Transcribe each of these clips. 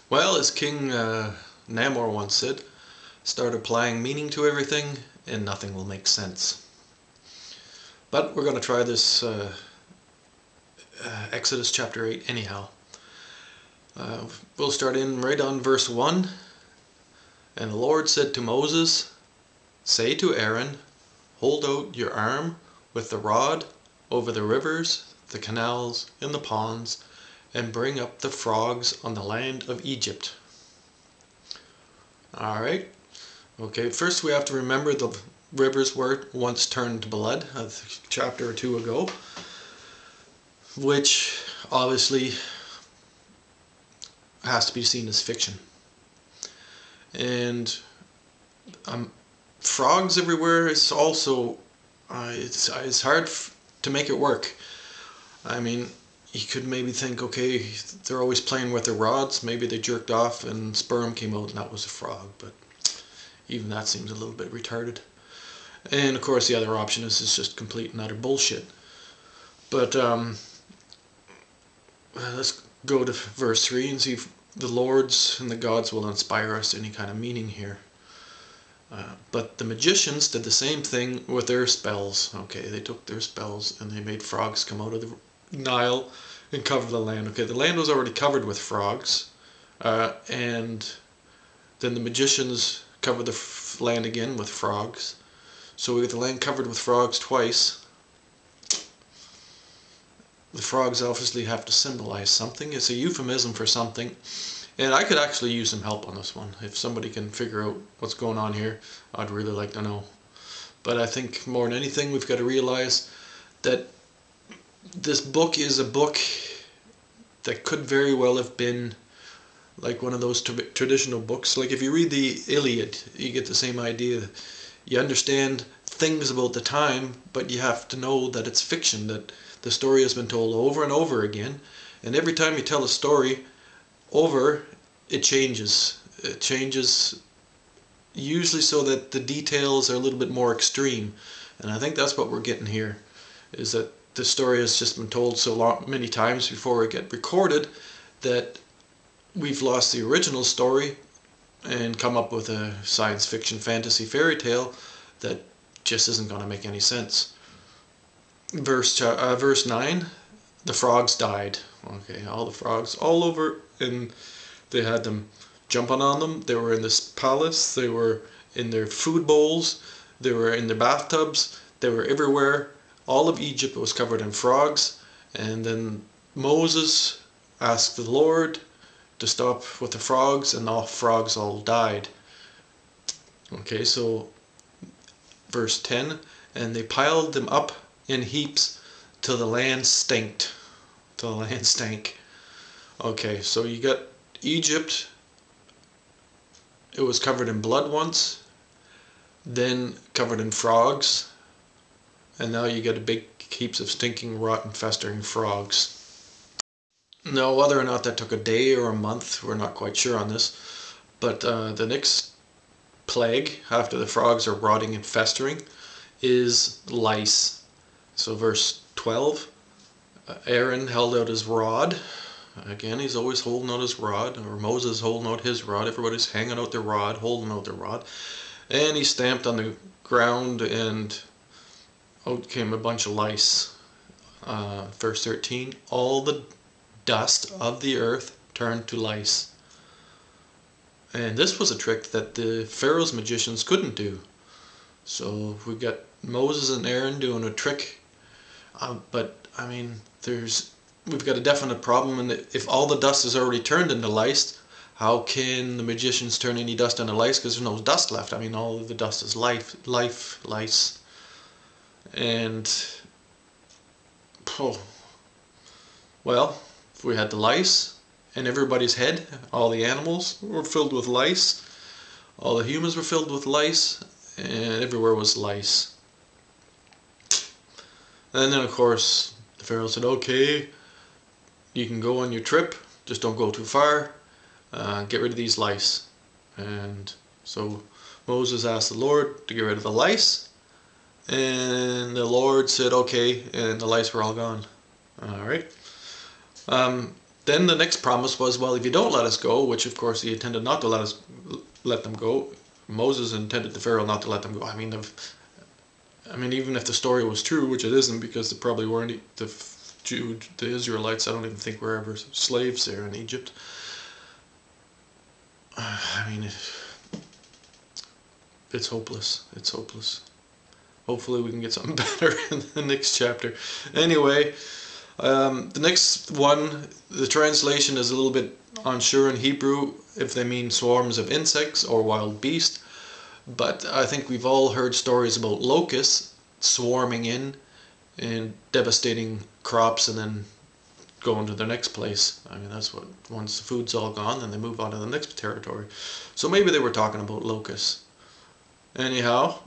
Well, as King Namor once said, start applying meaning to everything and nothing will make sense. But we're going to try this Exodus chapter 8 anyhow. We'll start in right on verse 1. And the Lord said to Moses, "Say to Aaron, hold out your arm with the rod over the rivers, the canals, and the ponds, and bring up the frogs on the land of Egypt." Alright, okay, first we have to remember the rivers were once turned to blood, a chapter or two ago, which obviously has to be seen as fiction. And frogs everywhere is also, it's hard to make it work. I mean, you could maybe think, okay, they're always playing with their rods, maybe they jerked off and sperm came out and that was a frog, but even that seems a little bit retarded. And of course the other option is it's just complete and utter bullshit. But let's go to verse 3 and see if the lords and the gods will inspire us any kind of meaning here. But the magicians did the same thing with their spells. Okay, they took their spells and they made frogs come out of the Nile and cover the land. Okay, the land was already covered with frogs, and then the magicians covered the land again with frogs. So we get the land covered with frogs twice. The frogs obviously have to symbolize something. It's a euphemism for something. And I could actually use some help on this one. If somebody can figure out what's going on here, I'd really like to know. But I think more than anything, we've got to realize that this book is a book that could very well have been like one of those traditional books. Like if you read the Iliad, you get the same idea. You understand things about the time, but you have to know that it's fiction, that the story has been told over and over again. And every time you tell a story over, it changes. It changes usually so that the details are a little bit more extreme. And I think that's what we're getting here, is that the story has just been told so many times before it gets recorded that we've lost the original story and come up with a science fiction fantasy fairy tale that just isn't going to make any sense. Verse 9, the frogs died. Okay, all the frogs all over, and they had them jumping on them. They were in this palace, they were in their food bowls, they were in their bathtubs, they were everywhere. All of Egypt was covered in frogs. And then Moses asked the Lord to stop with the frogs, and the frogs all died. Okay, so verse 10, and they piled them up in heaps till the land stinked. Till the land stank. Okay, so you got Egypt. It was covered in blood once, then covered in frogs, and now you get a big heaps of stinking, rotten, festering frogs. Now, whether or not that took a day or a month, we're not quite sure on this, but the next plague, after the frogs are rotting and festering, is lice. So verse 12, Aaron held out his rod. Again, he's always holding out his rod, or Moses holding out his rod. Everybody's hanging out their rod, holding out their rod. And he stamped on the ground, and out came a bunch of lice. Verse 13, all the dust of the earth turned to lice. And this was a trick that the pharaoh's magicians couldn't do. So we got Moses and Aaron doing a trick, but I mean, we've got a definite problem, and if all the dust is already turned into lice, how can the magicians turn any dust into lice? Because there's no dust left. I mean, all of the dust is lice. And well, if we had the lice, and everybody's head, all the animals were filled with lice, all the humans were filled with lice, and everywhere was lice. And then of course the Pharaoh said, okay, you can go on your trip, just don't go too far, get rid of these lice. And so Moses asked the Lord to get rid of the lice, and the Lord said okay, and the lice were all gone. Alright. then the next promise was, well, if you don't let us go, which of course he intended not to let them go. Moses intended the Pharaoh not to let them go. I mean, even if the story was true, which it isn't, because there probably weren't the Israelites, I don't even think were ever slaves there in Egypt. I mean, it's hopeless. It's hopeless. Hopefully we can get something better in the next chapter. Anyway, the next one, the translation is a little bit unsure in Hebrew if they mean swarms of insects or wild beasts. But I think we've all heard stories about locusts swarming in and devastating crops and then going to their next place. I mean, that's what, once the food's all gone, then they move on to the next territory. So maybe they were talking about locusts. Anyhow,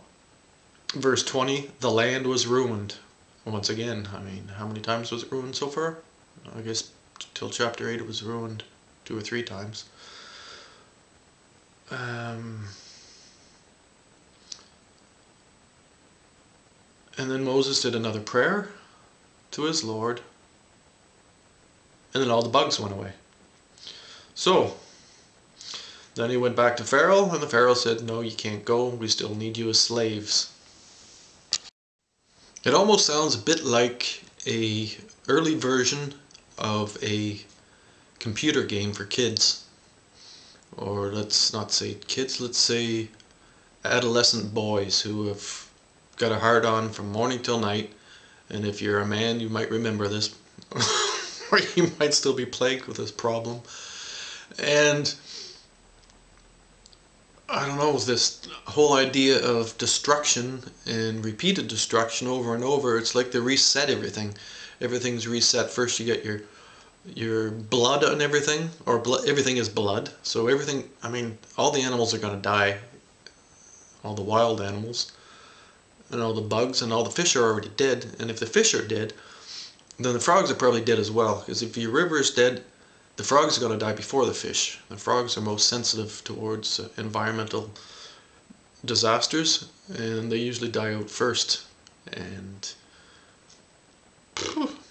verse 20, the land was ruined. Once again, I mean, how many times was it ruined so far? I guess till chapter 8 it was ruined 2 or 3 times. And then Moses did another prayer to his Lord, and then all the bugs went away. So, then he went back to Pharaoh, and the Pharaoh said, no, you can't go, we still need you as slaves. It almost sounds a bit like an early version of a computer game for kids. Or let's not say kids, let's say adolescent boys who have got a hard-on from morning till night. And if you're a man, you might remember this. Or you might still be plagued with this problem. And I don't know, this whole idea of destruction and repeated destruction over and over, it's like they reset everything. Everything's reset. First you get your blood and everything, or everything is blood. So everything, I mean, all the animals are going to die. All the wild animals. And all the bugs and all the fish are already dead. And if the fish are dead, then the frogs are probably dead as well. Because if your river is dead, the frogs are going to die before the fish. The frogs are most sensitive towards environmental disasters, and they usually die out first. And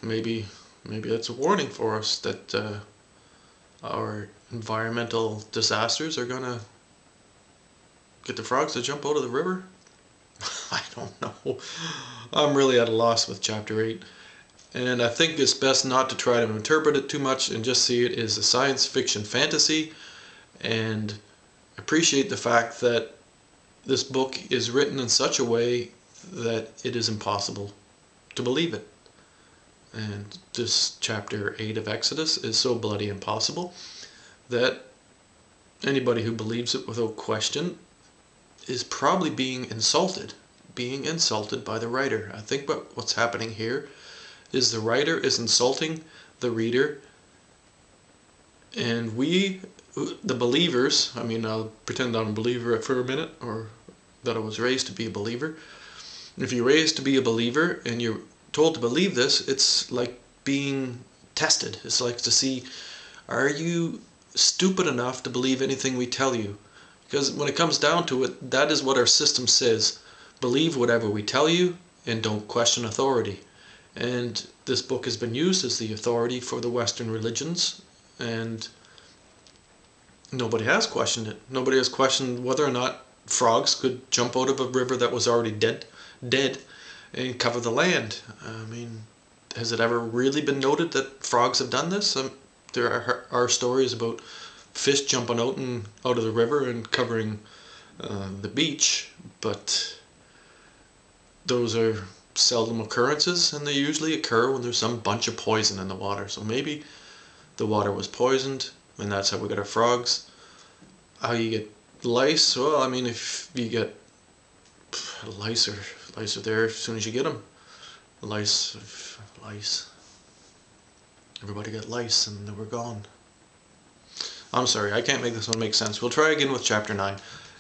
maybe that's a warning for us that our environmental disasters are going to get the frogs to jump out of the river. I don't know. I'm really at a loss with chapter 8. And I think it's best not to try to interpret it too much and just see it as a science fiction fantasy, and appreciate the fact that this book is written in such a way that it is impossible to believe it. And this chapter 8 of Exodus is so bloody impossible that anybody who believes it without question is probably being insulted by the writer. I think what's happening here is the writer is insulting the reader, and we, the believers, I mean, I'll pretend I'm a believer for a minute, or that I was raised to be a believer. If you're raised to be a believer and you're told to believe this, it's like being tested. It's like to see, are you stupid enough to believe anything we tell you? Because when it comes down to it, that is what our system says. Believe whatever we tell you and don't question authority. And this book has been used as the authority for the Western religions, and nobody has questioned it. Nobody has questioned whether or not frogs could jump out of a river that was already dead, and cover the land. I mean, has it ever really been noted that frogs have done this? There are stories about fish jumping out of the river and covering the beach, but those are seldom occurrences, and they usually occur when there's some bunch of poison in the water. So maybe the water was poisoned, and that's how we get our frogs. How you get lice? Well, I mean, if you get lice are there as soon as you get them. Lice. Everybody got lice, and they were gone. I'm sorry, I can't make this one make sense. We'll try again with chapter 9.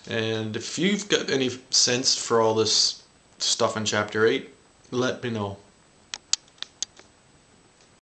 And if you've got any sense for all this stuff in chapter 8, let me know.